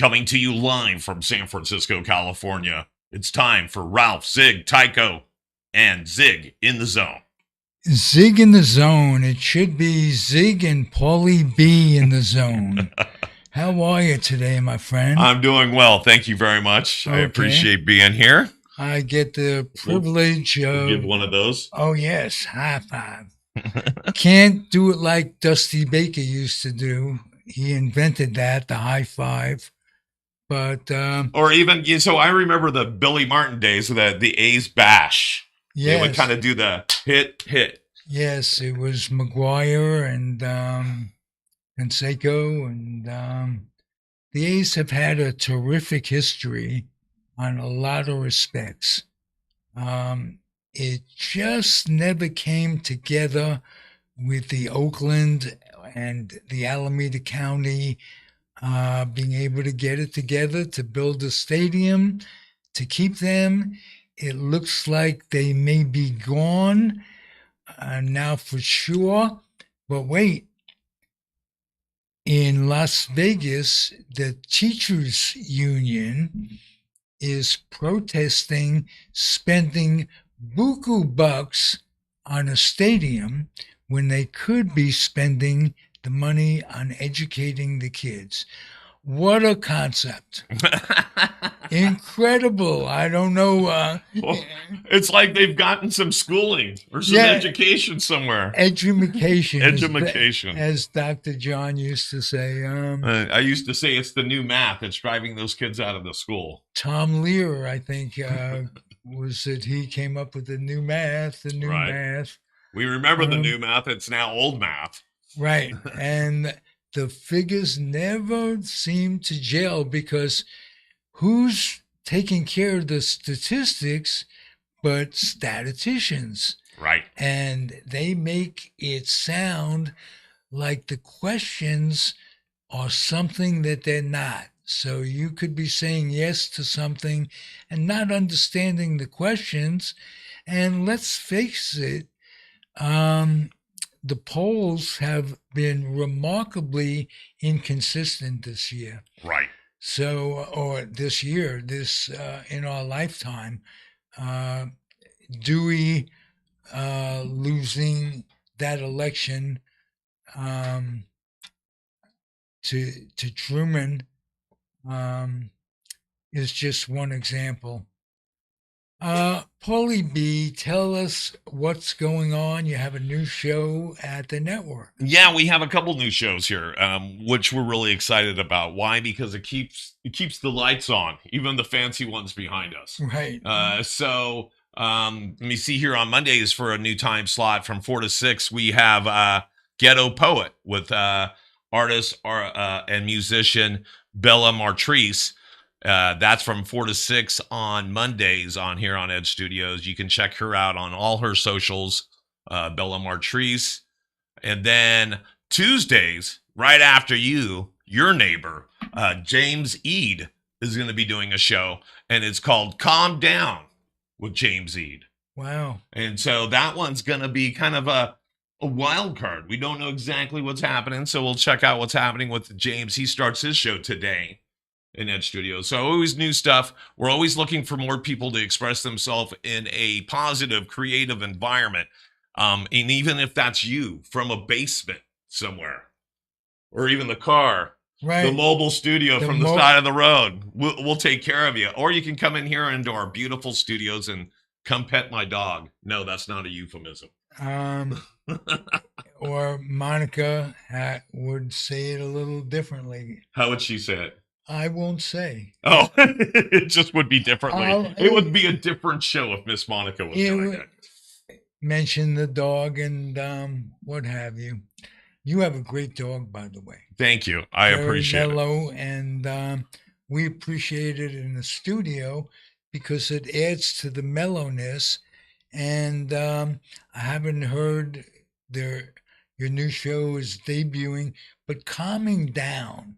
Coming to you live from San Francisco, California. It's time for Ralph, Zig, Tycho, and Zig in the Zone. Zig in the Zone. It should be Zig and Paulie B in the zone. How are you today, my friend? I'm doing well. Thank you very much. I appreciate being here. I get the privilege of... give one of those. Oh, yes. High five. Can't do it like Dusty Baker used to do. He invented that, the high five. But or even, so I remember the Billy Martin days of the A's bash. Yes. They would kind of do the hit. Yes, it was McGuire and Canseco, and the A's have had a terrific history on a lot of respects. It just never came together with the Oakland and the Alameda County being able to get it together to build a stadium, to keep them. It looks like they may be gone now for sure. But wait, in Las Vegas, the teachers union is protesting spending buku bucks on a stadium when they could be spending the money on educating the kids. What a concept. Incredible. I don't know. Well, it's like they've gotten some schooling or some education somewhere. Edumacation. Edumacation. As Dr. John used to say. I used to say it's the new math that's driving those kids out of the school. Tom Lear, I think, was that he came up with the new math, math. We remember the new math. It's now old math. Right. And the figures never seem to gel because who's taking care of the statistics but statisticians? Right. And they make it sound like the questions are something that they're not. So you could be saying yes to something and not understanding the questions. And let's face it, the polls have been remarkably inconsistent this year. Right. So, or this year, in our lifetime, Dewey losing that election to Truman is just one example. Paulie B, tell us what's going on. You have a new show at the network. Yeah, we have a couple new shows here, which we're really excited about. Why? Because it keeps the lights on, even the fancy ones behind us. Right. So let me see here on Mondays for a new time slot from 4 to 6. We have Ghetto Poet with artist and musician Bella Martrice. That's from 4 to 6 on Mondays on here on Edge Studios. You can check her out on all her socials, Bella Martrice. And then Tuesdays, right after your neighbor, James Eade is going to be doing a show, and it's called Calm Down with James Eade. Wow. And so that one's going to be kind of a wild card. We don't know exactly what's happening, so we'll check out what's happening with James. He starts his show today in Edge Studios. So always new stuff. We're always looking for more people to express themselves in a positive, creative environment. And even if that's you from a basement somewhere, or even the car, right, the mobile studio from the side of the road, we'll take care of you. Or you can come in here into our beautiful studios and come pet my dog. No, that's not a euphemism. Or Monica would say it a little differently. How would she say it? I won't say. Oh, it just would be differently. It would be a different show if Miss Monica was doing it. Mention the dog and what have you. You have a great dog, by the way. Thank you. I appreciate mellow, and we appreciate it in the studio because it adds to the mellowness. And I haven't heard your new show is debuting, but Calming Down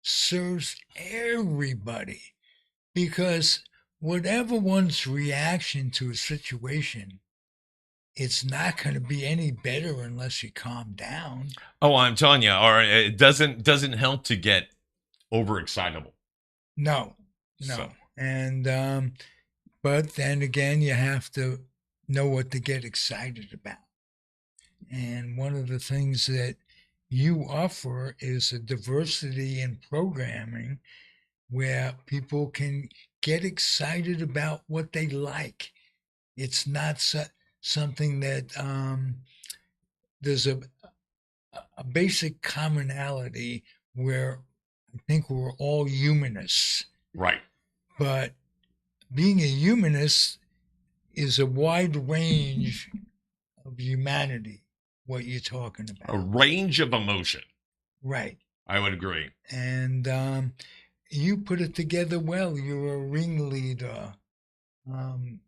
serves everybody because whatever one's reaction to a situation, it's not going to be any better unless you calm down. Oh, I'm telling you, or it doesn't help to get overexcitable. No, So no. And but then again, you have to know what to get excited about. And one of the things that you offer is a diversity in programming where people can get excited about what they like. It's not something that there's a basic commonality where I think we're all humanists. right, But being a humanist is a wide range of humanity, what you're talking a about. range of emotion. Right. I would agree. And you put it together well. You're a ringleader,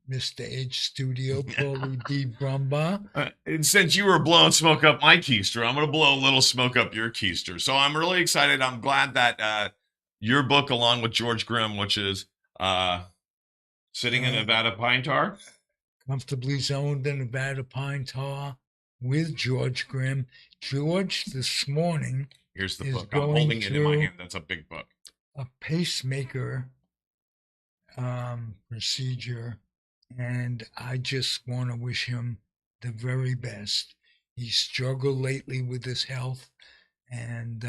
Mr. H Studio, Paulie D. Brumbaugh. And since you were blowing smoke up my keister, I'm going to blow a little smoke up your keister. So I'm really excited. I'm glad that your book, along with George Grimm, which is Sitting in Nevada Pine Tar. Comfortably Zoned in Nevada Pine Tar with George Grimm. George, this morning, Here's the is book. I'm going holding it in my through hand. That's a big book. a pacemaker procedure, and I just want to wish him the very best. He's struggled lately with his health, and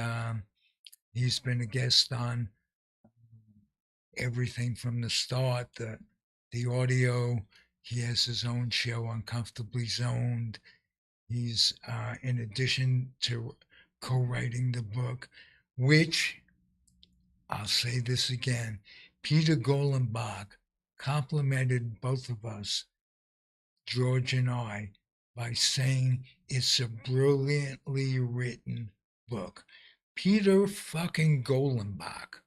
he's been a guest on everything from the start. The audio. He has his own show, Uncomfortably Zoned. He's, in addition to co-writing the book, which I'll say this again, Peter Golenbach complimented both of us, George and I, by saying it's a brilliantly written book. Peter fucking Golenbach.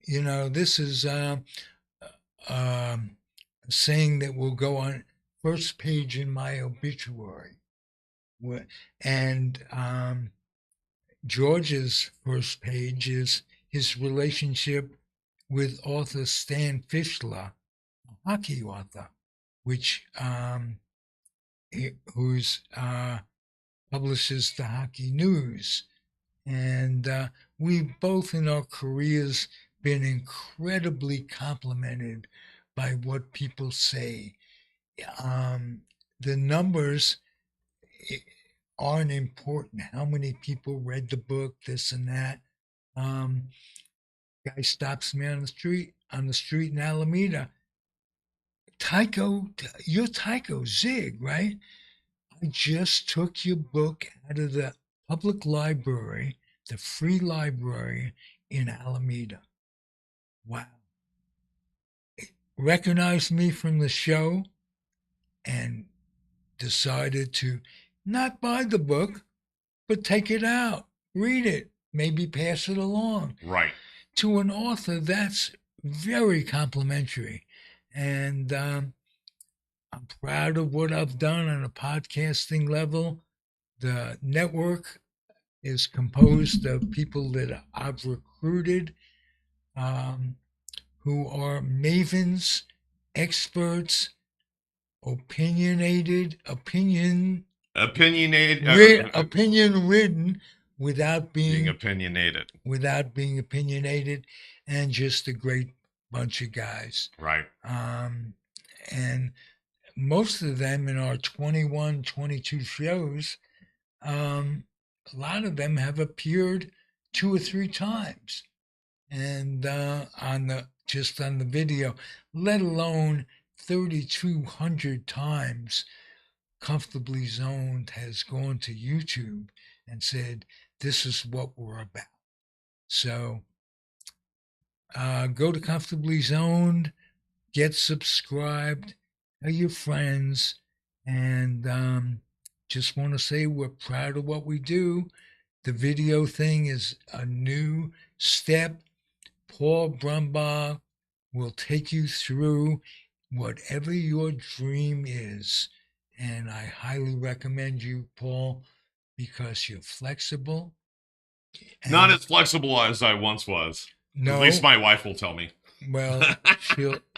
You know, this is a saying that will go on first page in my obituary. And George's first page is his relationship with author Stan Fischler, a hockey author, which who's publishes the Hockey News, and we've both in our careers been incredibly complimented by what people say. The numbers aren't important. How many people read the book, this and that. Um, Guy stops me on the street in Alameda. Tycho, you're Tycho Zig, right? I just took your book out of the public library, the free library in Alameda. Wow. Recognized me from the show and decided to not buy the book, but take it out, read it, maybe pass it along. Right. To an author, that's very complimentary. And I'm proud of what I've done on a podcasting level. The network is composed of people that I've recruited um, who are mavens, experts, Opinionated. opinion ridden without Being being opinionated. opinionated, and just a great bunch of guys. Right. And most of them in our 21, 22 shows, a lot of them have appeared 2 or 3 times, and on the video, let alone 3,200 times. Comfortably Zoned has gone to YouTube and said, "This is what we're about." So go to Comfortably Zoned, get subscribed, tell your friends, and just want to say we're proud of what we do. The video thing is a new step. Paul Brumbaugh will take you through whatever your dream is. And I highly recommend you, Paul, because you're flexible. Not as flexible as I once was. No, at least my wife will tell me. Well,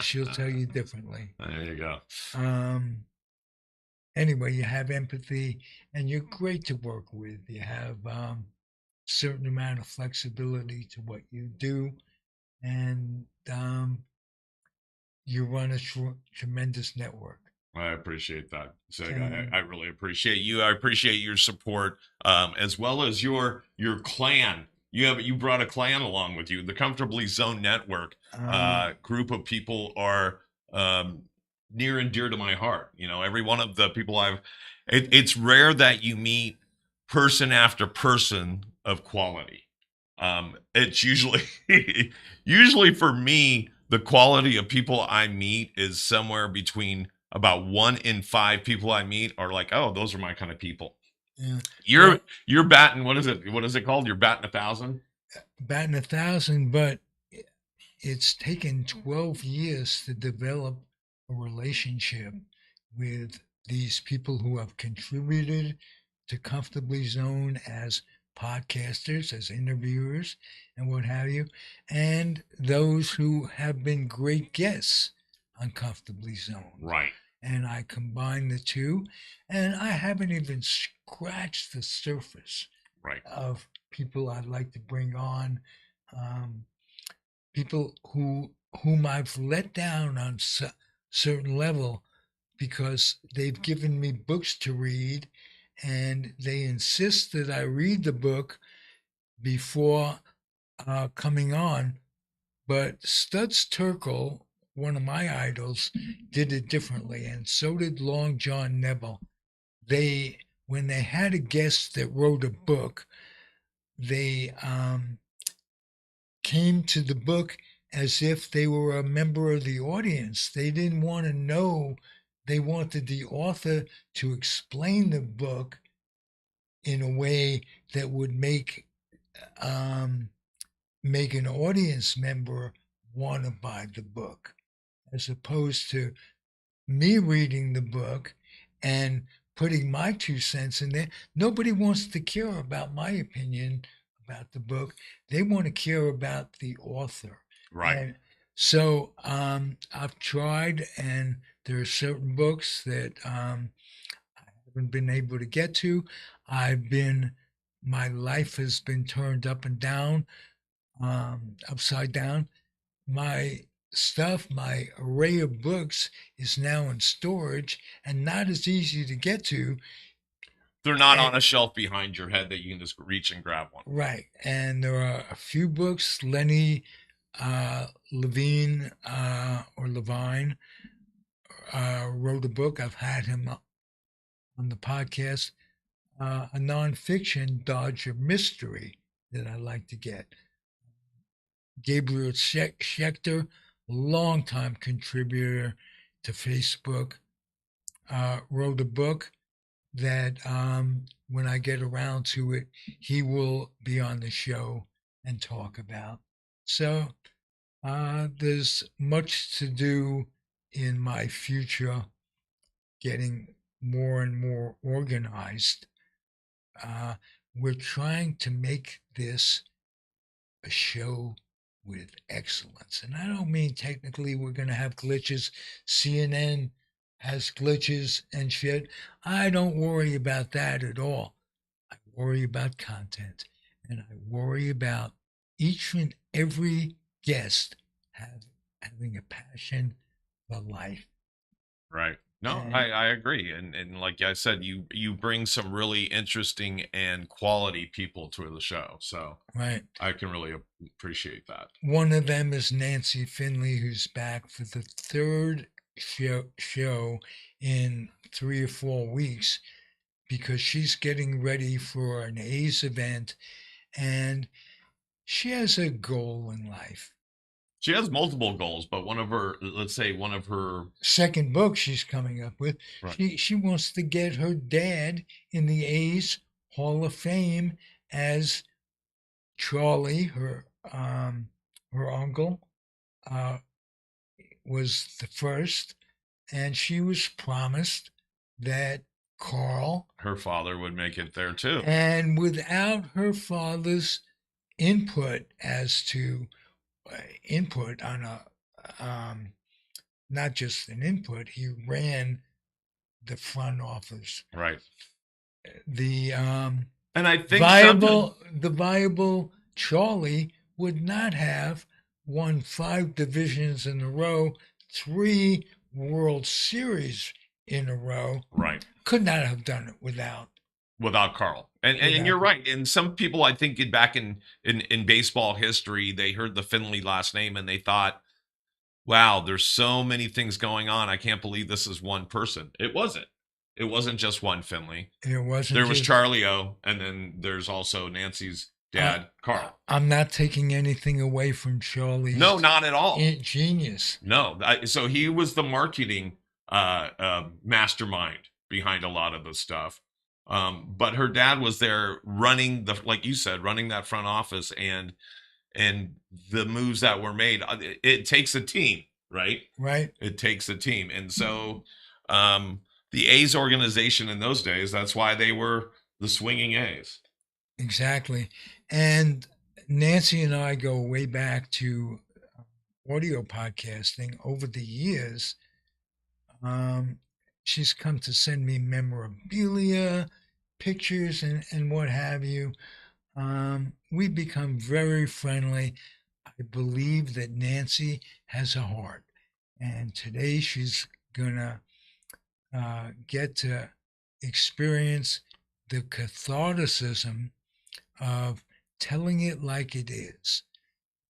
she'll tell you differently. There you go. Anyway, you have empathy, and you're great to work with. You have certain amount of flexibility to what you do, and you run a tremendous network. I appreciate that. So I And really appreciate you. I appreciate your support, as well as your clan. You brought a clan along with you. The Comfortably Zone Network group of people are um, near and dear to my heart. You know, every one of the people it's rare that you meet person after person of quality. It's usually usually for me the quality of people I meet is somewhere between about 1 in 5 people I meet are like, oh, those are my kind of people. yeah, You're well, you're batting, what is it? What is it called? You're batting 1,000? batting 1,000, but it's taken 12 years to develop a relationship with these people who have contributed to Comfortably Zone as podcasters, as interviewers, and what have you, and those who have been great guests on Comfortably Zoned. Right, And I combine the two, and I haven't even scratched the surface right, of people I'd like to bring on. Um, People whom I've let down on certain level because they've given me books to read, and they insist that I read the book before coming on. But Studs Terkel, one of my idols, did it differently, and so did Long John Neville. They, when they had a guest that wrote a book, they came to the book as if they were a member of the audience. They didn't want to know, they wanted the author to explain the book in a way that would um, make an audience member want to buy the book, as opposed to me reading the book and putting my 2 cents in there. Nobody wants to care about my opinion about the book. They want to care about the author. right. And so I've tried, and there are certain books that I haven't been able to get to. My life has been turned up and down, upside down. My stuff, my array of books is now in storage and not as easy to get to. They're not on And, a shelf behind your head that you can just reach and grab one. right. And there are a few books. Lenny Levine or Levine wrote a book. I've had him on the podcast, a nonfiction Dodger mystery that I like to get. Gabriel Schechter, longtime contributor to Facebook, wrote a book that when I get around to it, he will be on the show and talk about. So there's much to do in my future, getting more and more organized. We're trying to make this a show with excellence. And I don't mean technically we're going to have glitches. CNN has glitches and shit. I don't worry about that at all. I worry about content, and I worry about each and every guest having a passion for life. Right. No, And I agree. And like I said, you bring some really interesting and quality people to the show. So right. I can really appreciate that. One of them is Nancy Finley, who's back for the third show in 3 or 4 weeks because she's getting ready for an A's event, and she has a goal in life. She has multiple goals, but one of her, let's say one of her Second book she's coming up with, right. she wants to get her dad in the A's Hall of Fame as Charlie, her uncle, was the first, and she was promised that Carl, her father would make it there too. and without her father's input as to input on not just an input, he ran the front office. Right. The And I think sometimes viable Charlie would not have won 5 divisions in a row, 3 World Series in a row. Right. Could not have done it Without Carl. And without. you're right. And some people, I think, back in baseball history, they heard the Finley last name and they thought, wow, there's so many things going on. I can't believe this is one person. It wasn't. It wasn't just one Finley. It wasn't There was just. Charlie O, and then there's also Nancy's Uh, dad, Carl. I'm not taking anything away from No, Charlie's not at all. genius. No, so he was the marketing mastermind behind a lot of the stuff. But her dad was there running like you said, running that front office and the moves that were made. It takes a team, right? Right. It takes a team, and so the A's organization in those days, that's why they were the swinging A's. Exactly. And Nancy and I go way back to audio podcasting over the years. She's come to send me memorabilia, pictures, and what have you. We've become very friendly. I believe that Nancy has a heart. And today she's going to get to experience the catharticism of telling it like it is.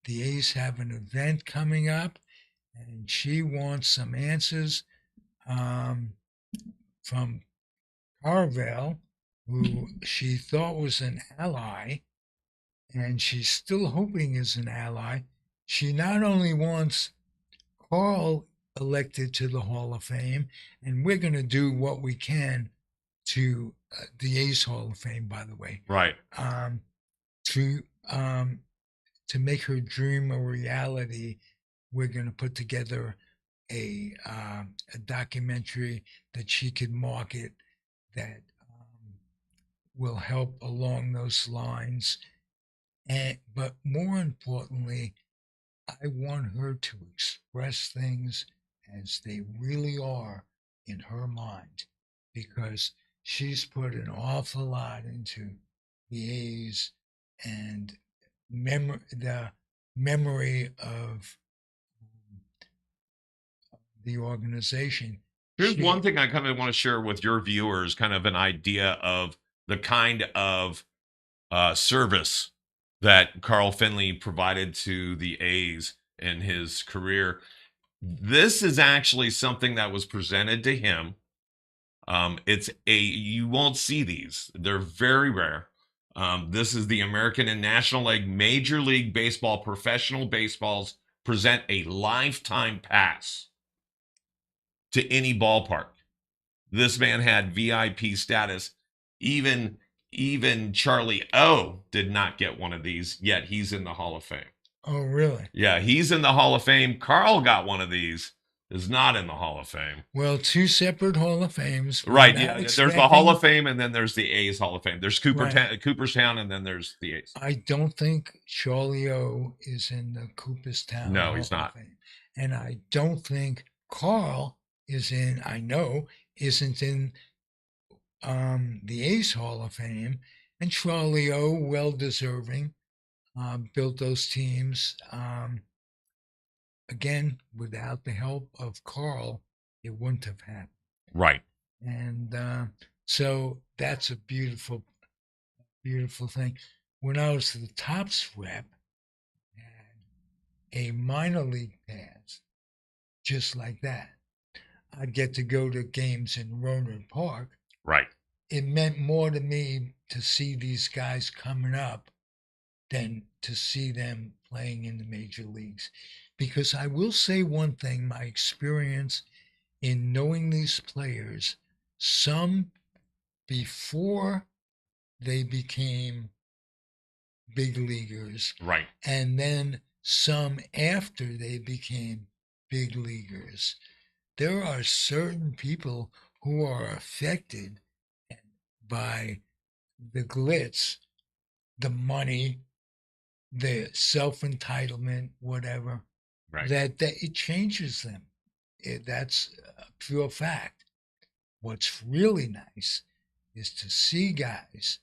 The A's have an event coming up, and she wants some answers from Carvel, who she thought was an ally, and she's still hoping is an ally. She not only wants Carl elected to the Hall of Fame, and we're going to do what we can to the A's Hall of Fame, by the way, Right. To make her dream a reality. We're going to put together a documentary that she could market that will help along those lines. But more importantly, I want her to express things as they really are in her mind, because she's put an awful lot into the A's and the memory of the organization. Here's one thing I kind of want to share with your viewers, kind of an idea of the kind of service that Carl Finley provided to the A's in his career. This is actually something that was presented to him. You won't see these. They're very rare. This is the American and National League Major League Baseball professional baseballs present a lifetime pass to any ballpark. This man had VIP status. Even Charlie O did not get one of these, yet he's in the Hall of Fame. Oh, really? Yeah, he's in the Hall of Fame. Carl got one of these, is not in the Hall of Fame. Well, 2 separate Hall of Fames. Right. Yeah, there's the Hall of Fame, and then there's the A's Hall of Fame. There's Cooperstown, and then there's the A's. I don't think Charlie O is in the Cooperstown. No, he's not. Fame. And I don't think Carl isn't in the A's Hall of Fame. And Charlie O, well deserving, built those teams. Again, without the help of Carl, it wouldn't have happened. Right. And so that's a beautiful, beautiful thing. When I was the Tops rep, I had a minor league pass, just like that. I'd get to go to games in Rohnert Park. Right. It meant more to me to see these guys coming up than to see them playing in the major leagues. Because I will say one thing, my experience in knowing these players, some before they became big leaguers, right, and then some after they became big leaguers. There are certain people who are affected by the glitz, the money, the self-entitlement, whatever, right, that it changes them. That's a pure fact. What's really nice is to see guys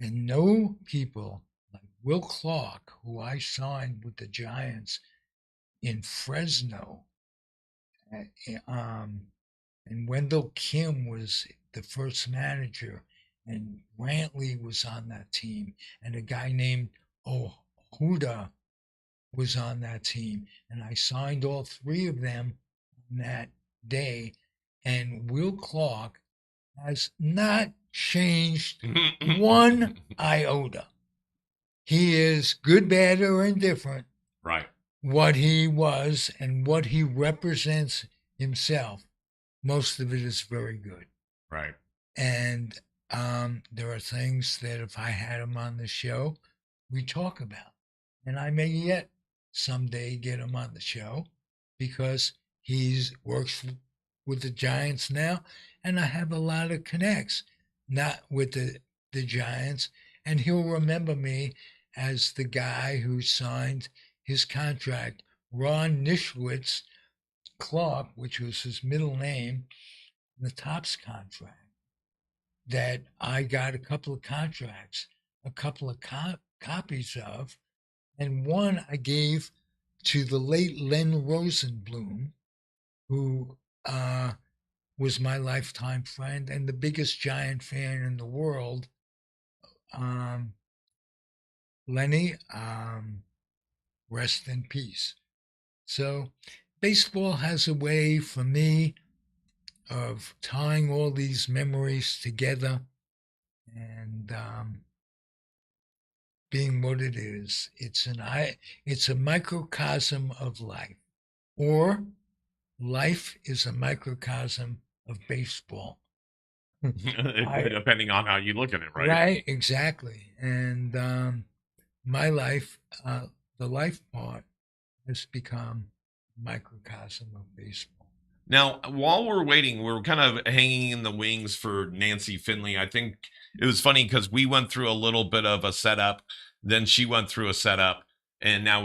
and know people like Will Clark, who I signed with the Giants in Fresno, um, and Wendell Kim was the first manager, and Brantley was on that team, and a guy named Ohuda was on that team, and I signed all three of them on that day. And Will Clark has not changed one iota. He is good, bad, or indifferent. Right. What he was and what he represents himself, most of it is very good. Right. And there are things that if I had him on the show, we talk about. And I may yet someday get him on the show because he works with the Giants now, and I have a lot of connects, not with the Giants, and he'll remember me as the guy who signed his contract, Ron Nishwitz Clark, which was his middle name, the Topps contract. That I got a couple of contracts, a couple of copies of, and one I gave to the late Len Rosenblum, who was my lifetime friend and the biggest Giant fan in the world. Lenny, rest in peace. So, baseball has a way for me of tying all these memories together and being what it is. It's a microcosm of life, or life is a microcosm of baseball. Depending on how you look at it, right? Right, exactly. And my life, the life part, has become a microcosm of baseball. Now, while we're waiting, we're kind of hanging in the wings for Nancy Finley. I think it was funny because we went through a little bit of a setup, then she went through a setup, and now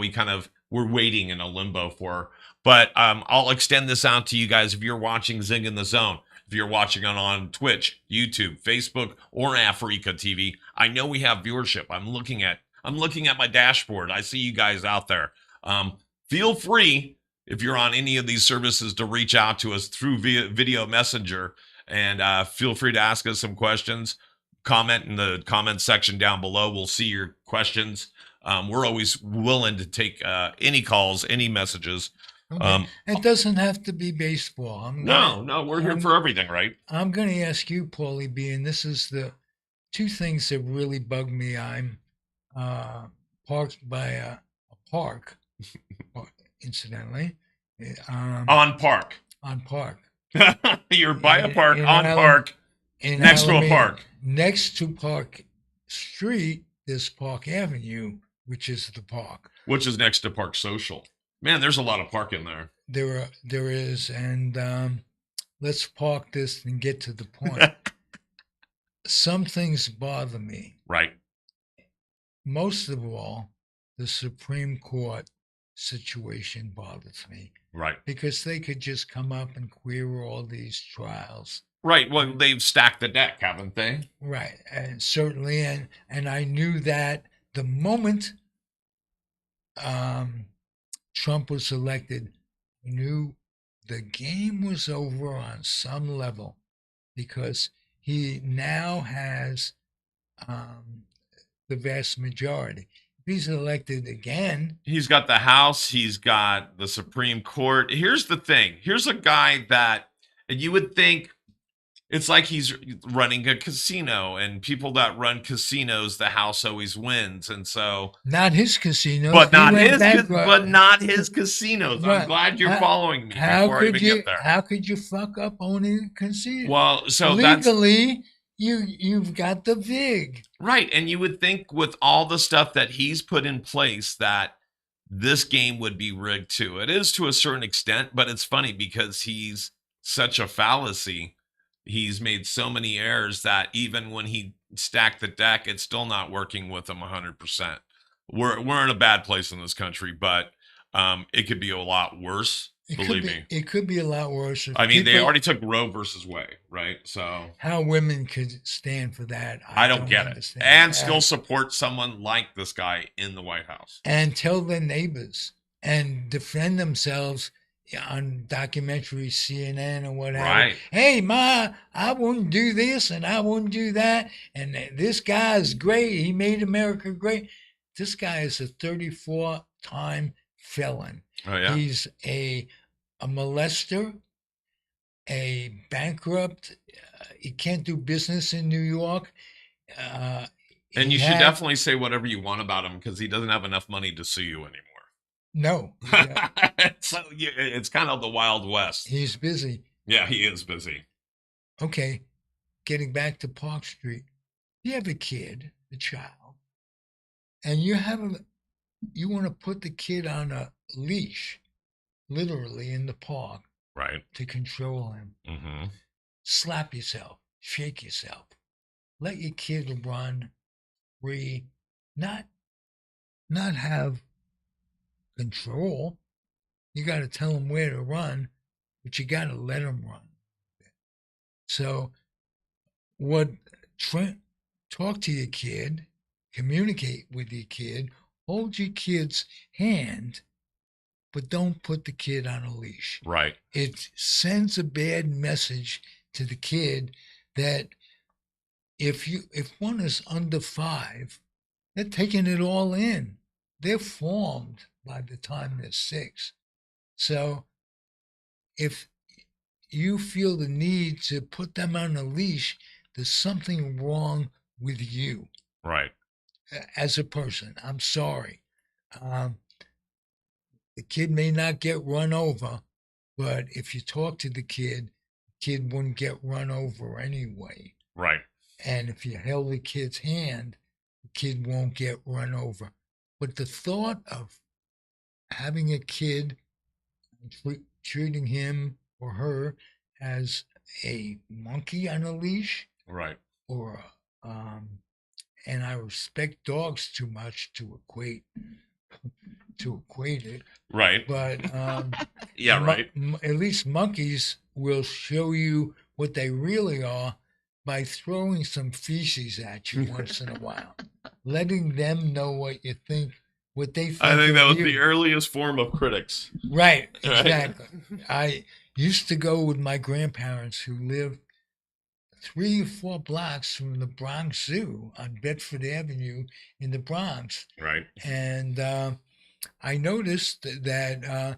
we're waiting in a limbo for her. But I'll extend this out to you guys if you're watching Zing in the Zone. If you're watching on Twitch, YouTube, Facebook, or Africa TV, I know we have viewership. I'm looking at my dashboard. I see you guys out there. Feel free, if you're on any of these services, to reach out to us through video messenger, and feel free to ask us some questions. Comment in the comment section down below. We'll see your questions. We're always willing to take any calls, any messages. Okay. It doesn't have to be baseball. No, we're here for everything, right? I'm going to ask you, Paulie B, and this is the two things that really bug me. I'm parked by a park, incidentally. On park. On park. You're by a park, on park, next to a park. Next to Park Street is Park Avenue, which is the park. Which is next to Park Social. Man, there's a lot of park in there. There is, and let's park this and get to the point. Some things bother me. Right. Most of all, the Supreme Court situation bothers me. Right. Because they could just come up and queer all these trials. Right. Well, they've stacked the deck, haven't they? Right. And certainly, and I knew that the moment Trump was elected, I knew the game was over on some level because he now has the vast majority. If he's elected again, he's got the House, he's got the Supreme Court. Here's the thing. Here's a guy that you would think it's like he's running a casino, and people that run casinos, the house always wins. And so not his casinos, but not his casinos. Right. I'm glad you're following me before I even get there. How could you fuck up owning a casino? Well, so legally, you've got the VIG. Right. And you would think with all the stuff that he's put in place that this game would be rigged too. It is to a certain extent, but it's funny because he's such a fallacy. He's made so many errors that even when he stacked the deck, it's still not working with him 100%. We're in a bad place in this country, but it could be a lot worse Believe me. It could be a lot worse if I mean, they people already took Roe versus Wade, right? So how women could stand for that. I I don't don't get it. understand. And still support someone like this guy in the White House. And tell their neighbors and defend themselves on documentary CNN or what have you. Right. Hey, Ma, I wouldn't do this and I wouldn't do that. And this guy is great. He made America great. This guy is a 34-time felon. Oh, yeah. He's a molester, a bankrupt. He can't do business in New York. And you should definitely say whatever you want about him because he doesn't have enough money to sue you anymore. No. So yeah, it's kind of the Wild West. He's busy. Yeah, he is busy. Okay, getting back to Park Street. You have a kid, a child, and you want to put the kid on a leash, literally in the park, right, to control him. Mm-hmm. Slap yourself, shake yourself, let your kid run free, not have control. You got to tell him where to run, but you got to let him run. So, talk to your kid, communicate with your kid, hold your kid's hand, but don't put the kid on a leash. Right. It sends a bad message to the kid that if one is under 5, they're taking it all in. They're formed by the time they're 6. So if you feel the need to put them on a leash, there's something wrong with you. Right. As a person, I'm sorry. The kid may not get run over, but if you talk to the kid wouldn't get run over anyway. Right. And if you held the kid's hand, the kid won't get run over. But the thought of having a kid, treating him or her as a monkey on a leash, right, or and I respect dogs too much to equate it, right, but yeah, right. At least monkeys will show you what they really are by throwing some feces at you once in a while, letting them know what you think. What they think. I think that was the earliest form of critics. Right, exactly. I used to go with my grandparents who lived 3 or 4 blocks from the Bronx Zoo on Bedford Avenue in the Bronx. Right. And I noticed that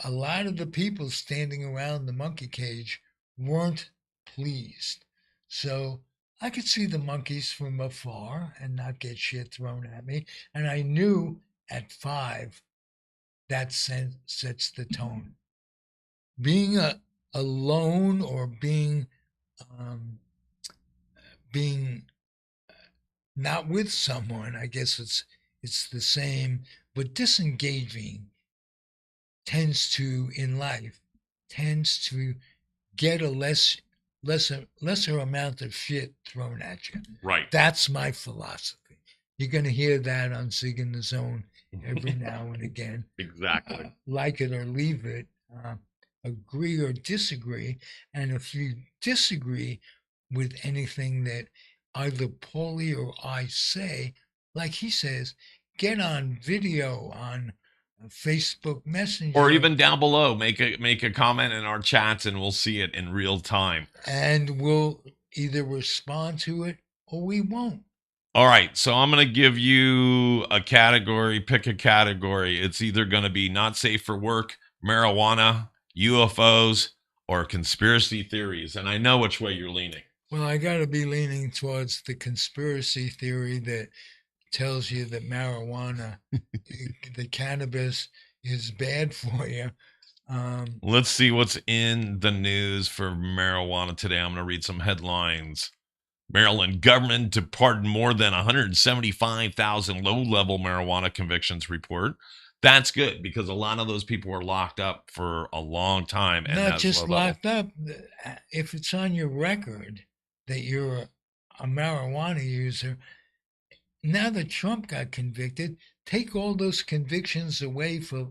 a lot of the people standing around the monkey cage weren't pleased. So I could see the monkeys from afar and not get shit thrown at me. And I knew at 5, that sets the tone. Being alone or being not with someone, I guess it's the same, but disengaging tends to get a lesser amount of shit thrown at you. Right. That's my philosophy. You're going to hear that on Zig in the Zone every now and again. Exactly. Like it or leave it. Agree or disagree. And if you disagree with anything that either Paulie or I say, like he says, get on video on Facebook Messenger, or even down below, make a comment in our chats, and we'll see it in real time. And we'll either respond to it or we won't. All right, so I'm going to give you a category. Pick a category. It's either going to be not safe for work, marijuana, UFOs, or conspiracy theories. And I know which way you're leaning. Well, I got to be leaning towards the conspiracy theory that tells you that marijuana, the cannabis, is bad for you. Let's see what's in the news for marijuana today. I'm going to read some headlines. Maryland government to pardon more than 175,000 low-level marijuana convictions report. That's good because a lot of those people were locked up for a long time. And not just locked up. If it's on your record that you're a marijuana user, now that Trump got convicted, take all those convictions away for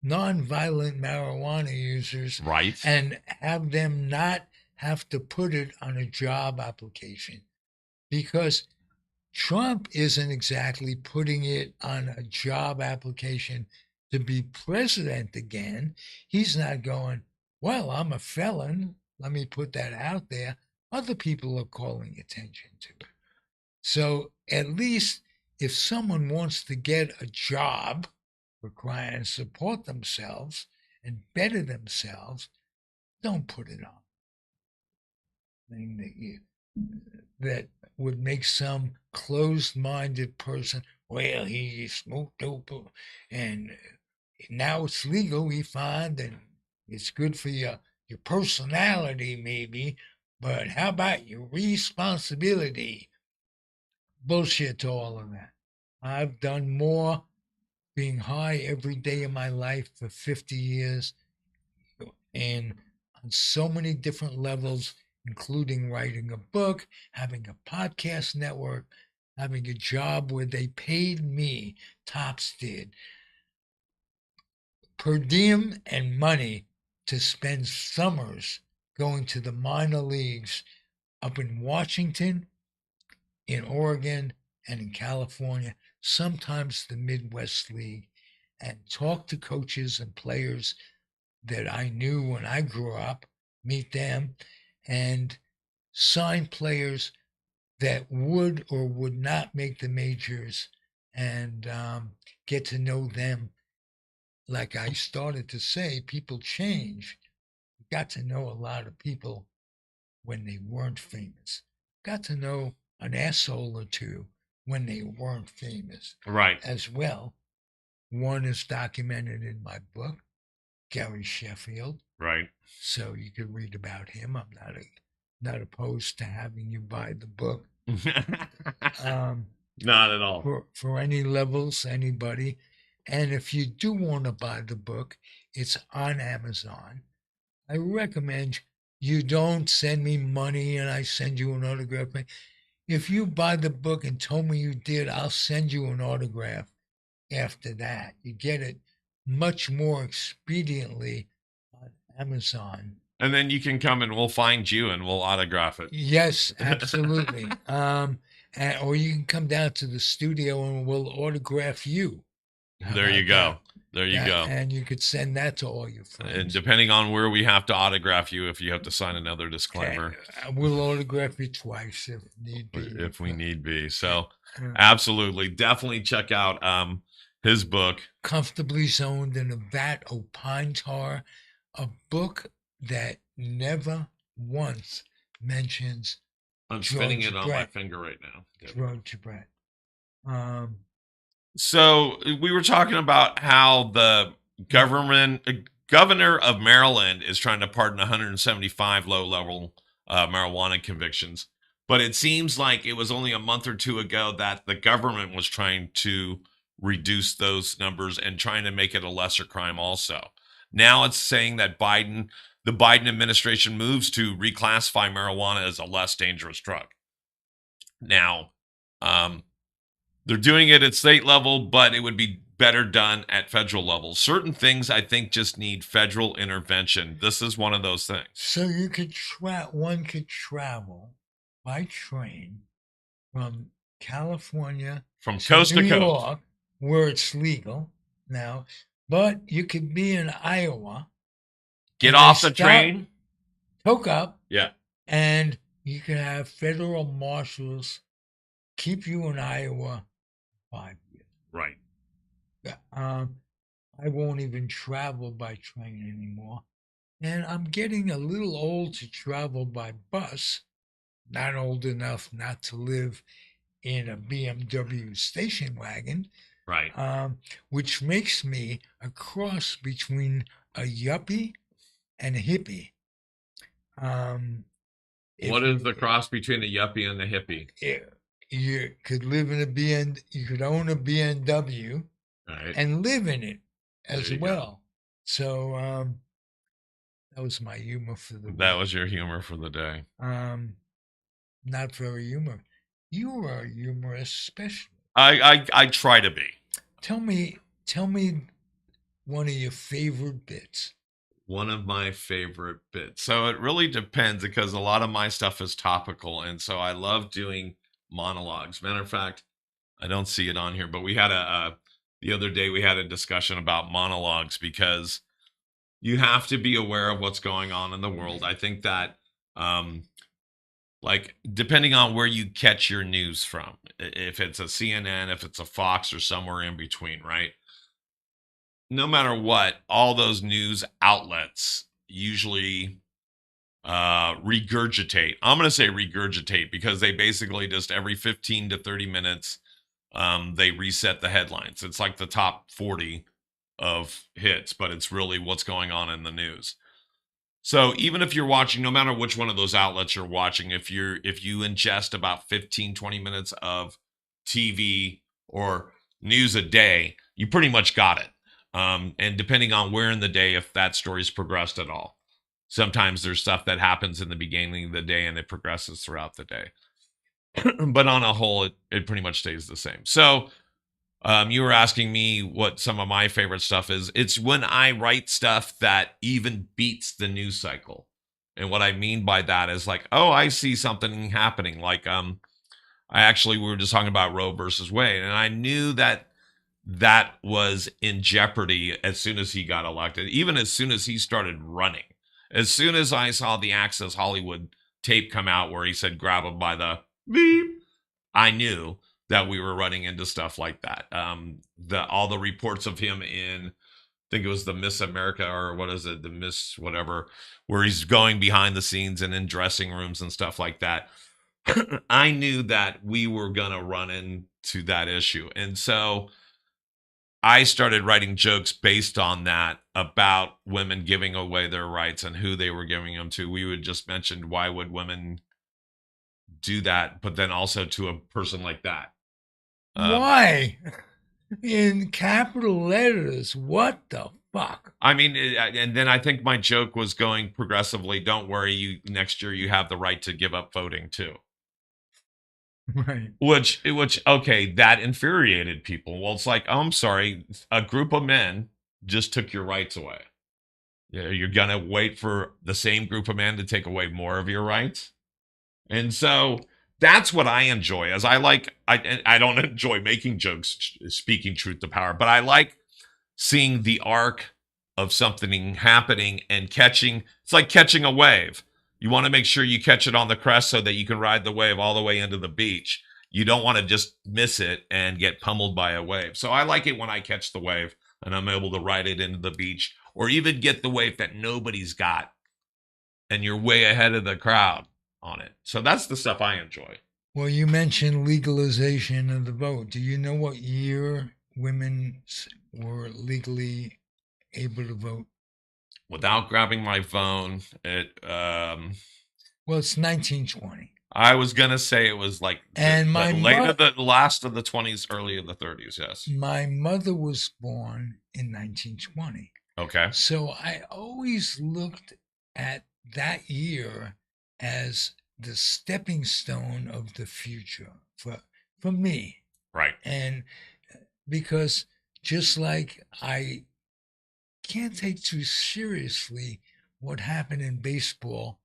nonviolent marijuana users Right. and have them not have to put it on a job application, because Trump isn't exactly putting it on a job application to be president again. He's not going, well, I'm a felon. Let me put that out there. Other people are calling attention to it. So at least if someone wants to get a job, require and support themselves and better themselves, don't put it on. Thing that would make some closed-minded person, well, he smoked dope, and now it's legal, we find, and it's good for your personality, maybe, but how about your responsibility? Bullshit to all of that. I've done more being high every day of my life for 50 years and on so many different levels, including writing a book, having a podcast network, having a job where they paid me, Tops did, per diem and money to spend summers going to the minor leagues up in Washington, in Oregon, and in California, sometimes the Midwest League, and talk to coaches and players that I knew when I grew up, meet them, and sign players that would or would not make the majors, and get to know them. Like I started to say, people change. Got to know a lot of people when they weren't famous. Got to know an asshole or two when they weren't famous Right. as well. One is documented in my book, Gary Sheffield. Right. So you could read about him. I'm not opposed to having you buy the book. Not at all. For any levels, anybody. And if you do want to buy the book, it's on Amazon. I recommend you don't send me money and I send you an autograph. If you buy the book and told me you did, I'll send you an autograph after that. You get it much more expediently on Amazon. And then you can come and we'll find you and we'll autograph it. Yes, absolutely. Or you can come down to the studio and we'll autograph you. There you go. There you go. And you could send that to all your friends. And depending on where we have to autograph you, if you have to sign another disclaimer. We'll autograph you twice if need be. If we need be. So absolutely. Definitely check out his book. Comfortably Zoned in a Vat o' Pine Tar, a book that never once mentions I'm spinning it on my finger right now. George Brett. So we were talking about how the governor of Maryland is trying to pardon 175 low-level marijuana convictions. But it seems like it was only a month or two ago that the government was trying to reduce those numbers and trying to make it a lesser crime also. Now it's saying that the Biden administration moves to reclassify marijuana as a less dangerous drug. Now, they're doing it at state level, but it would be better done at federal level. Certain things I think just need federal intervention. This is one of those things. So one could travel by train from California, from coast to New coast, York, where it's legal now, but you could be in Iowa, get off the train, hook up, yeah, and you can have federal marshals keep you in Iowa 5 years. Right. I won't even travel by train anymore. And I'm getting a little old to travel by bus. Not old enough not to live in a BMW station wagon. Right. Which makes me a cross between a yuppie and a hippie. What is the cross between the yuppie and the hippie? You could live in you could own a BMW, right, and live in it as well. Go. So that was my humor for the day. That was your humor for the day. Not very humorous. You are humorous, especially. I try to be. Tell me one of your favorite bits? One of my favorite bits. So it really depends because a lot of my stuff is topical. And so I love doing monologues. Matter of fact, I don't see it on here, but we had the other day we had a discussion about monologues because you have to be aware of what's going on in the world. I think that, um, like, depending on where you catch your news from, if it's a CNN, if it's a Fox, or somewhere in between, right? No matter what, all those news outlets usually regurgitate. I'm going to say regurgitate because they basically just every 15 to 30 minutes, they reset the headlines. It's like the top 40 of hits, but it's really what's going on in the news. So even if you're watching, no matter which one of those outlets you're watching, if you ingest about 15, 20 minutes of TV or news a day, you pretty much got it. And depending on where in the day, if that story's progressed at all. Sometimes there's stuff that happens in the beginning of the day and it progresses throughout the day. But on a whole, it pretty much stays the same. So you were asking me what some of my favorite stuff is. It's when I write stuff that even beats the news cycle. And what I mean by that is like, oh, I see something happening. Like, we were just talking about Roe versus Wade, and I knew that that was in jeopardy as soon as he got elected, even as soon as he started running. As soon as I saw the Access Hollywood tape come out where he said, grab him by the beep, I knew that we were running into stuff like that. All the reports of him in, I think it was the Miss America, or what is it, the Miss whatever, where he's going behind the scenes and in dressing rooms and stuff like that. I knew that we were gonna run into that issue, and so I started writing jokes based on that about women giving away their rights and who they were giving them to. We would just mention, why would women do that, but then also to a person like that. Why? In capital letters. What the fuck? I mean, and then I think my joke was going progressively. Don't worry, you next year you have the right to give up voting too. Right. Which okay, that infuriated people. Well, it's like, oh, I'm sorry, a group of men just took your rights away. Yeah, you're gonna wait for the same group of men to take away more of your rights, and so that's what I enjoy. As I like, I don't enjoy making jokes, speaking truth to power, but I like seeing the arc of something happening and catching. It's like catching a wave. You want to make sure you catch it on the crest so that you can ride the wave all the way into the beach. You don't want to just miss it and get pummeled by a wave. So I like it when I catch the wave and I'm able to ride it into the beach, or even get the wave that nobody's got and you're way ahead of the crowd on it. So that's the stuff I enjoy. Well, you mentioned legalization of the vote. Do you know what year women were legally able to vote? Without grabbing my phone, Well, it's 1920. I was gonna say it was like And the the last of the 20s, early of the 30s. Yes. my mother was born in 1920. Okay. So I always looked at that year as the stepping stone of the future for me. Right. And because just like I can't take too seriously what happened in baseball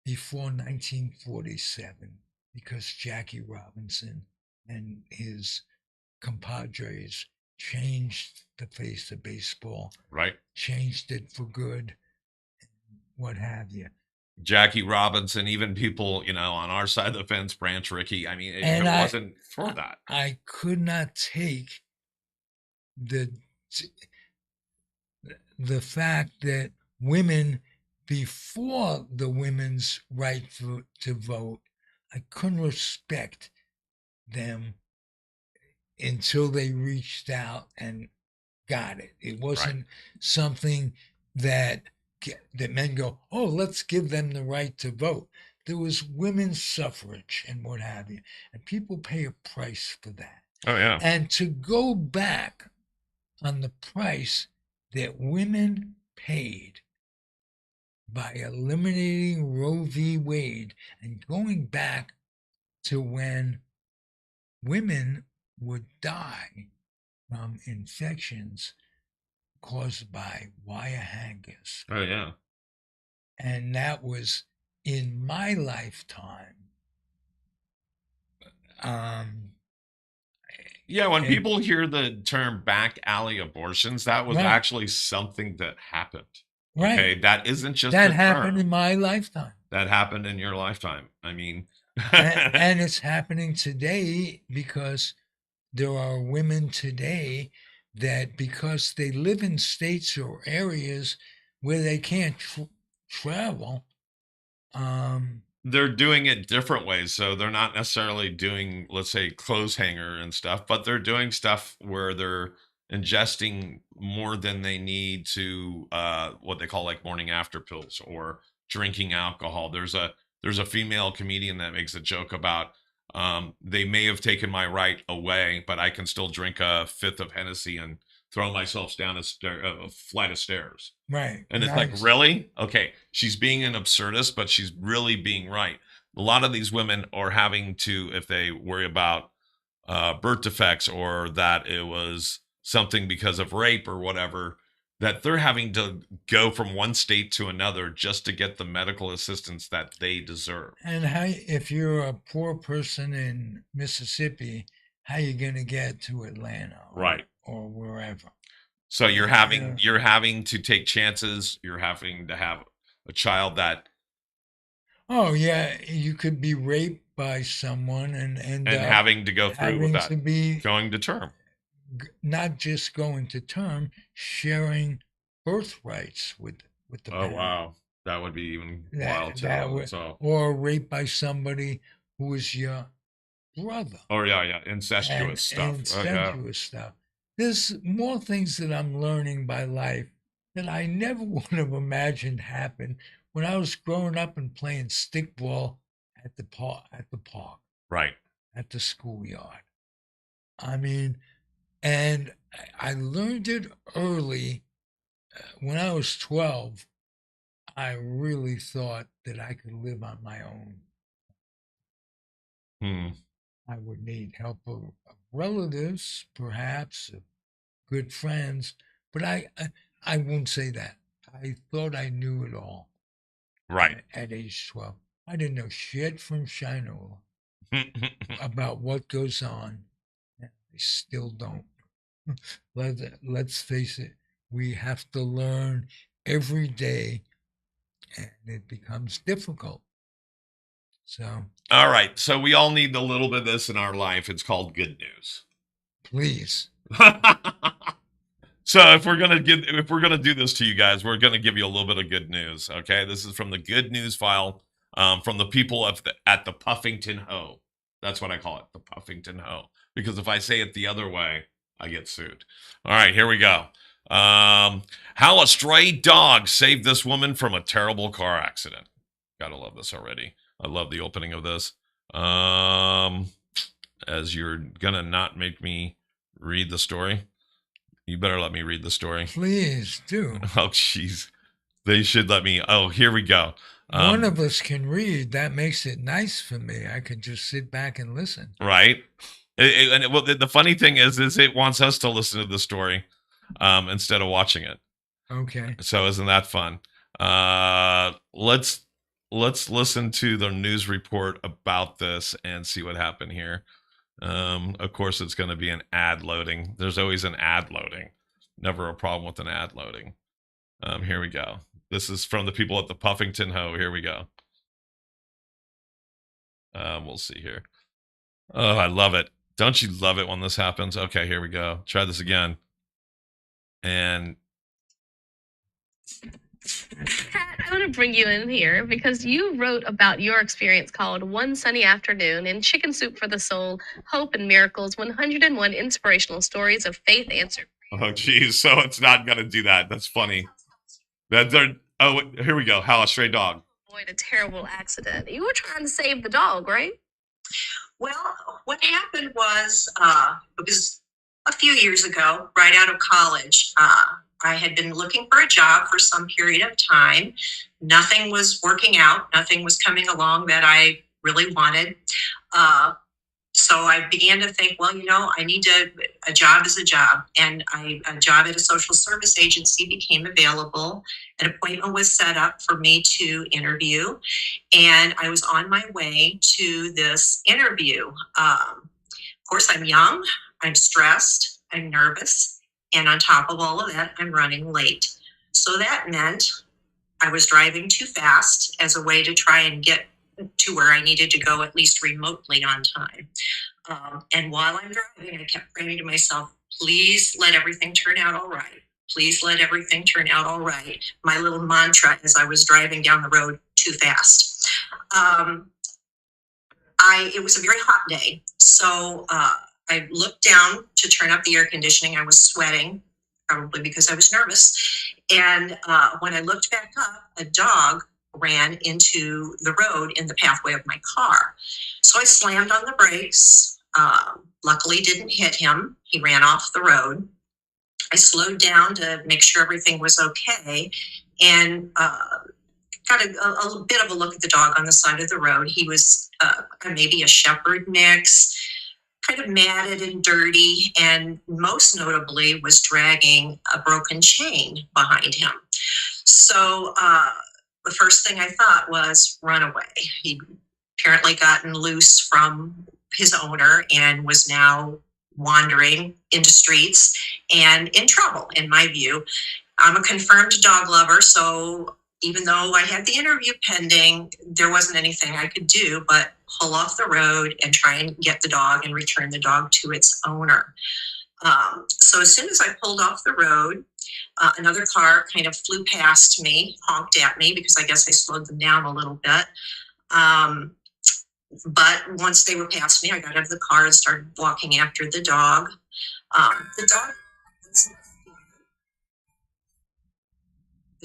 before 1947, because Jackie Robinson and his compadres changed the face of baseball, Right. changed it for good, what have you. Jackie Robinson, even people, on our side of the fence, Branch Rickey. I mean, if And it wasn't for that. I could not take the fact that women, before the women's right to vote, I couldn't respect them until they reached out and got it. It wasn't something that men go, oh, let's give them the right to vote. There was women's suffrage and what have you, and people pay a price for that. Oh yeah. And to go back on the price that women paid by eliminating Roe v. Wade and going back to when women would die from infections caused by wire hangers. Oh yeah. And that was in my lifetime. Um, Yeah, when and people hear the term back alley abortions, that was right, actually something that happened. right. Okay, that isn't just That a happened term. in my lifetime. That happened in your lifetime. I mean, And it's happening today because there are women today that, because they live in states or areas where they can't travel, um, they're doing it different ways. So they're not necessarily doing, let's say, clothes hanger and stuff, but they're doing stuff where they're ingesting more than they need to what they call like morning after pills or drinking alcohol. There's a female comedian that makes a joke about they may have taken my right away, but I can still drink a fifth of Hennessy and throw myself down a flight of stairs. right, And it's like, nice. really? Okay, she's being an absurdist, but she's really being right. A lot of these women are having to, if they worry about birth defects or that it was something because of rape or whatever, that they're having to go from one state to another just to get the medical assistance that they deserve. And how, if you're a poor person in Mississippi, how you gonna get to Atlanta Right. or wherever? So you're having Yeah. you're having to take chances. You're having to have a child that Oh yeah, you could be raped by someone and end and up having to go through with having that, to be going to term. not just going to term, sharing birthrights with the Oh man. wow, that would be even wild That too. would, So, or raped by somebody who is your brother, oh yeah, yeah, and incestuous stuff. Oh yeah, incestuous stuff. There's more things that I'm learning by life that I never would have imagined happened when I was growing up and playing stickball at the park, right. at the schoolyard. I mean, and I learned it early. When I was 12, I really thought that I could live on my own. Hmm. I would need help of relatives, perhaps, of good friends, but I won't say that. I thought I knew it all Right. at age 12. I didn't know shit from Shinola about what goes on. I still don't. Let's face it, we have to learn every day, and it becomes difficult. So All right. So we all need a little bit of this in our life. It's called good news. please, So if we're gonna do this to you guys, we're gonna give you a little bit of good news. Okay, this is from the good news file from the people at the Puffington Hoe. That's what I call it, the Puffington Hoe. Because if I say it the other way, I get sued. All right, here we go. How a stray dog saved this woman from a terrible car accident. Gotta love this already. I love the opening of this. As you're gonna not make me read the story. You better let me read the story. please do. Oh, jeez. They should let me. Oh, here we go. One of us can read. That makes it nice for me. I can just sit back and listen. Right. Well, the funny thing is it wants us to listen to the story instead of watching it. Okay. So isn't that fun? Let's listen to the news report about this and see what happened here. Of course, it's going to be an ad loading. There's always an ad loading. Never a problem with an ad loading. Here we go. This is from the people at the Puffington Hoe. Here we go. We'll see here. Oh, I love it. Don't you love it when this happens? Okay, here we go. Try this again. And Pat, I want to bring you in here because you wrote about your experience called One Sunny Afternoon in Chicken Soup for the Soul, Hope and Miracles, 101 Inspirational Stories of Faith Answered. oh, geez. So it's not going to do that. That's funny. Oh, here we go. How a stray dog. Avoid a terrible accident. You were trying to save the dog, right? Well, what happened was it was a few years ago, right out of college. I had been looking for a job for some period of time. Nothing was working out. Nothing was coming along that I really wanted. So I began to think, well, I need a job is a job. And a job at a social service agency became available. An appointment was set up for me to interview. And I was on my way to this interview. Of course, I'm young, I'm stressed, I'm nervous. And on top of all of that, I'm running late. So that meant I was driving too fast as a way to try and get to where I needed to go, at least remotely on time. And while I'm driving, I kept praying to myself, please let everything turn out all right. Please let everything turn out all right. My little mantra as I was driving down the road too fast. It was a very hot day. So I looked down to turn up the air conditioning. I was sweating, probably because I was nervous. And when I looked back up, a dog ran into the road in the pathway of my car. So I slammed on the brakes. Luckily didn't hit him. He ran off the road. I slowed down to make sure everything was okay, and got a bit of a look at the dog on the side of the road. He was maybe a shepherd mix, kind of matted and dirty, and most notably was dragging a broken chain behind him. So the first thing I thought was run away. He'd apparently gotten loose from his owner and was now wandering into streets and in trouble, in my view. I'm a confirmed dog lover, so even though I had the interview pending, there wasn't anything I could do but pull off the road and try and get the dog and return the dog to its owner. So as soon as I pulled off the road, another car kind of flew past me, honked at me because I guess I slowed them down a little bit. But once they were past me, I got out of the car and started walking after the dog. The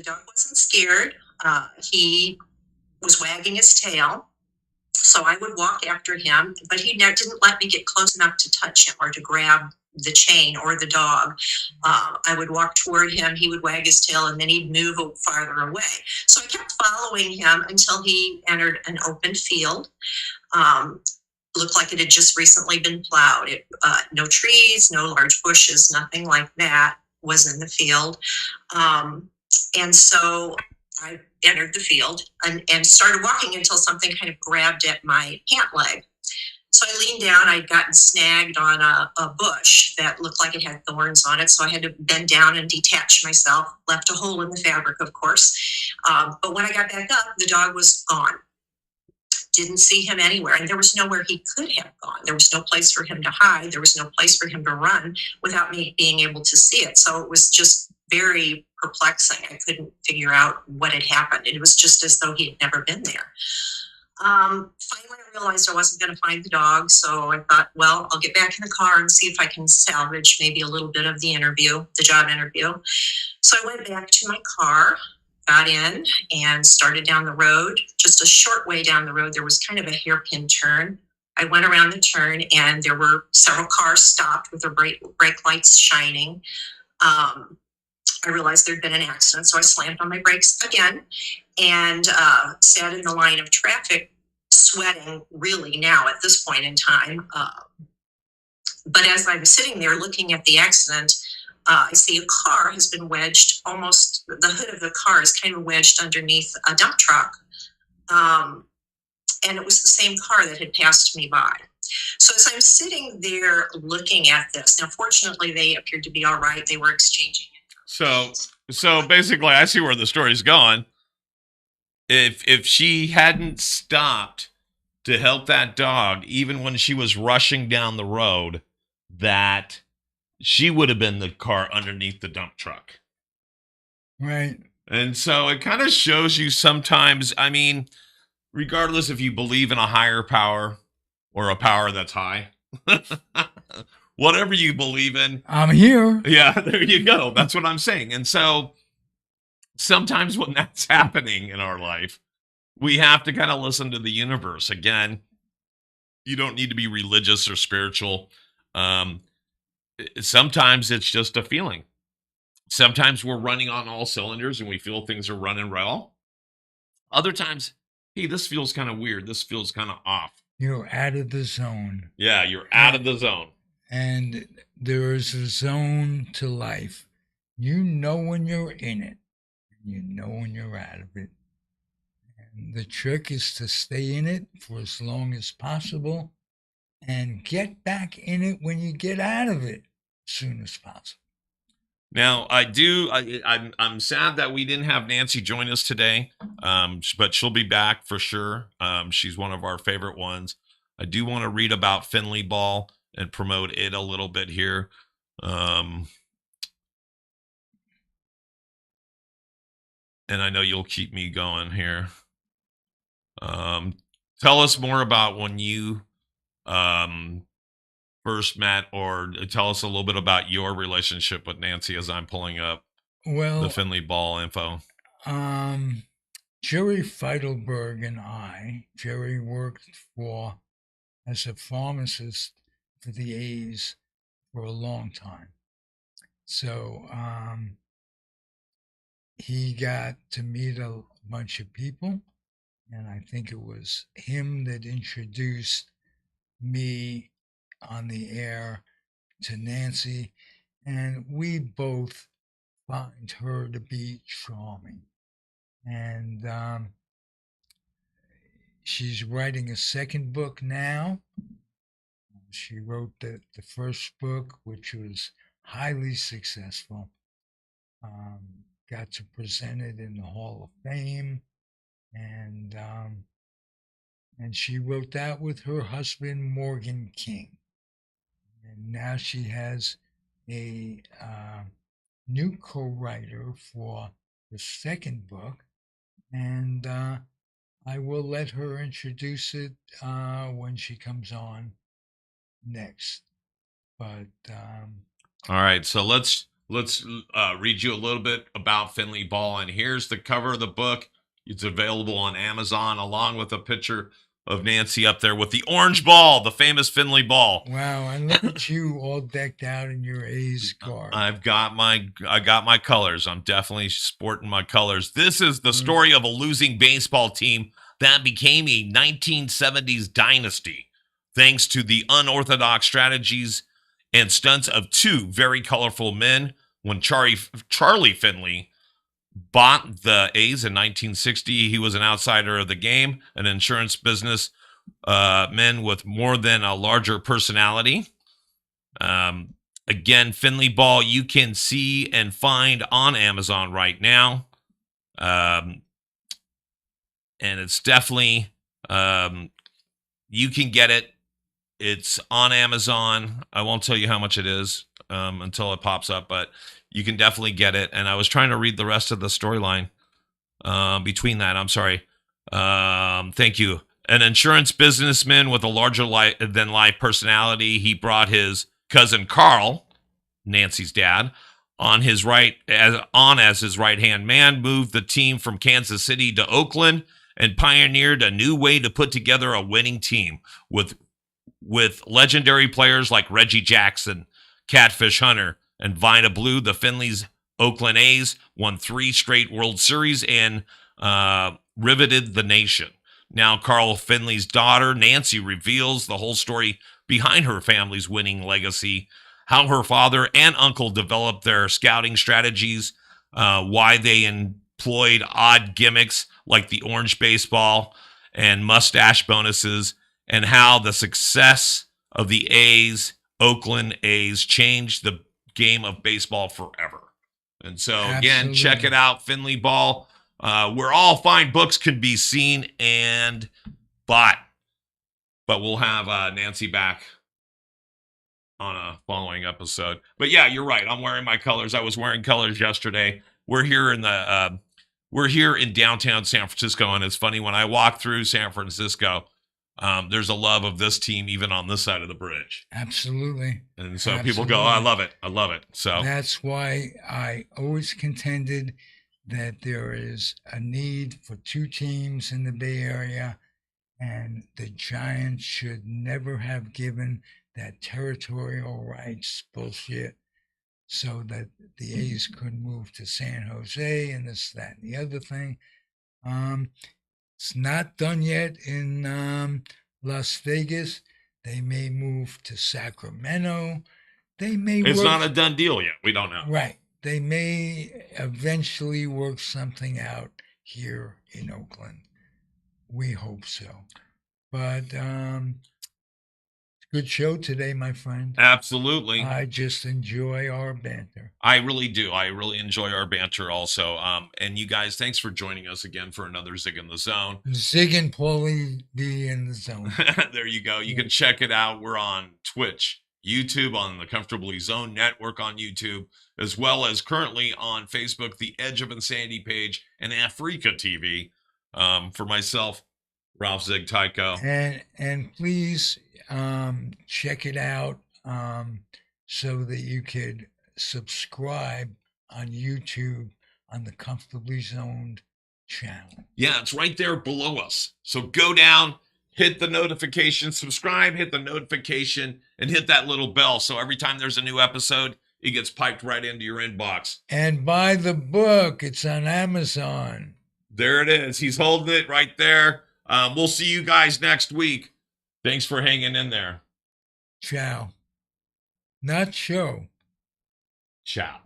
dog wasn't scared. He was wagging his tail. So I would walk after him, but he didn't let me get close enough to touch him or to grab the chain or the dog. I would walk toward him, he would wag his tail, and then he'd move farther away. So I kept following him until he entered an open field. Looked like it had just recently been plowed. No trees, no large bushes, nothing like that was in the field. And so I entered the field and started walking until something kind of grabbed at my pant leg. So I leaned down. I'd gotten snagged on a bush that looked like it had thorns on it. So I had to bend down and detach myself, left a hole in the fabric, of course. But when I got back up, the dog was gone. Didn't see him anywhere. And there was nowhere he could have gone. There was no place for him to hide. There was no place for him to run without me being able to see it. So it was just very perplexing. I couldn't figure out what had happened. It was just as though he had never been there. Finally, I realized I wasn't going to find the dog. So I thought, well, I'll get back in the car and see if I can salvage maybe a little bit of the job interview. So I went back to my car, got in, and started down the road. Just a short way down the road, there was kind of a hairpin turn. I went around the turn, and there were several cars stopped with their brake lights shining. I realized there'd been an accident, so I slammed on my brakes again and sat in the line of traffic, sweating really now at this point in time. But as I was sitting there looking at the accident, I see a car has been wedged, almost the hood of the car is kind of wedged underneath a dump truck. And it was the same car that had passed me by. So as I'm sitting there looking at this, now fortunately they appeared to be all right. They were exchanging. So basically, I see where the story's going. If she hadn't stopped to help that dog, even when she was rushing down the road, that she would have been the car underneath the dump truck. Right. And so it kind of shows you sometimes, I mean, regardless if you believe in a higher power or a power that's high, whatever you believe in. I'm here. Yeah, there you go. That's what I'm saying. And so sometimes when that's happening in our life, we have to kind of listen to the universe. Again, you don't need to be religious or spiritual. Sometimes it's just a feeling. Sometimes we're running on all cylinders and we feel things are running well. Other times, hey, this feels kind of weird. This feels kind of off. you're out of the zone. Yeah, you're out of the zone. And there is a zone to life. You know when you're in it, and you know when you're out of it. And the trick is to stay in it for as long as possible and get back in it when you get out of it as soon as possible. Now, I'm sad that we didn't have Nancy join us today, but she'll be back for sure. She's one of our favorite ones. I do want to read about Finley Ball and promote it a little bit here. And I know you'll keep me going here. Tell us more about when you first met, or tell us a little bit about your relationship with Nancy as I'm pulling up the Finley Ball info. Jerry Feidelberg and Jerry worked as a pharmacist for the A's for a long time. So he got to meet a bunch of people, and I think it was him that introduced me on the air to Nancy, and we both find her to be charming. And she's writing a second book now. She wrote the first book, which was highly successful. Got to present it in the Hall of Fame, and she wrote that with her husband Morgan King. And now she has a new co-writer for the second book, and I will let her introduce it when she comes on next. But all right, so let's read you a little bit about Finley Ball, and here's the cover of the book. It's available on Amazon, along with a picture of Nancy up there with the orange ball, the famous Finley Ball. Wow, and look at you all decked out in your A's garb. I got my colors. I'm definitely sporting my colors. This is the story of a losing baseball team that became a 1970s dynasty, thanks to the unorthodox strategies and stunts of two very colorful men. When Charlie Finley bought the A's in 1960, he was an outsider of the game, an insurance business man with more than a larger personality. Again, Finley Ball you can see and find on Amazon right now. And it's definitely, you can get it. It's on Amazon. I won't tell you how much it is until it pops up, but you can definitely get it. And I was trying to read the rest of the storyline between that. I'm sorry. Thank you. An insurance businessman with a larger than life personality. He brought his cousin Carl, Nancy's dad, on his as his right-hand man, moved the team from Kansas City to Oakland, and pioneered a new way to put together a winning team with legendary players like Reggie Jackson, Catfish Hunter, and Vida Blue. The Finley's Oakland A's won 3 straight World Series and riveted the nation. Now Carl Finley's daughter, Nancy, reveals the whole story behind her family's winning legacy, how her father and uncle developed their scouting strategies, why they employed odd gimmicks like the orange baseball and mustache bonuses, and how the success of the Oakland A's, changed the game of baseball forever. And so, again, check it out, Finley Ball, where all fine books can be seen and bought. But we'll have Nancy back on a following episode. But yeah, you're right. I'm wearing my colors. I was wearing colors yesterday. We're here in downtown San Francisco, and it's funny when I walk through San Francisco, there's a love of this team even on this side of the bridge. Absolutely. And so people go, oh, I love it. I love it. So that's why I always contended that there is a need for 2 teams in the Bay Area, and the Giants should never have given that territorial rights bullshit so that the A's could move to San Jose and this, that, and the other thing. It's not done yet in Las Vegas. They may move to Sacramento. They may It's work, not a done deal yet. We don't know. right. They may eventually work something out here in Oakland. We hope so. But good show today, my friend. Absolutely. I just enjoy our banter. I really do. I really enjoy our banter also. And you guys, thanks for joining us again for another Zig in the Zone. Zig and Paulie be in the zone. There you go. You can check it out. We're on Twitch, YouTube, on the Comfortably Zone Network on YouTube, as well as currently on Facebook, the Edge of Insanity page, and Africa TV. For myself, Ralph Zig Tycho. And please check it out so that you could subscribe on YouTube on the Comfortably Zoned channel. Yeah, it's right there below us. So go down, hit the notification, subscribe, hit the notification, and hit that little bell. So every time there's a new episode, it gets piped right into your inbox. And buy the book. It's on Amazon. There it is. He's holding it right there. We'll see you guys next week. Thanks for hanging in there. Ciao. Not show. Ciao.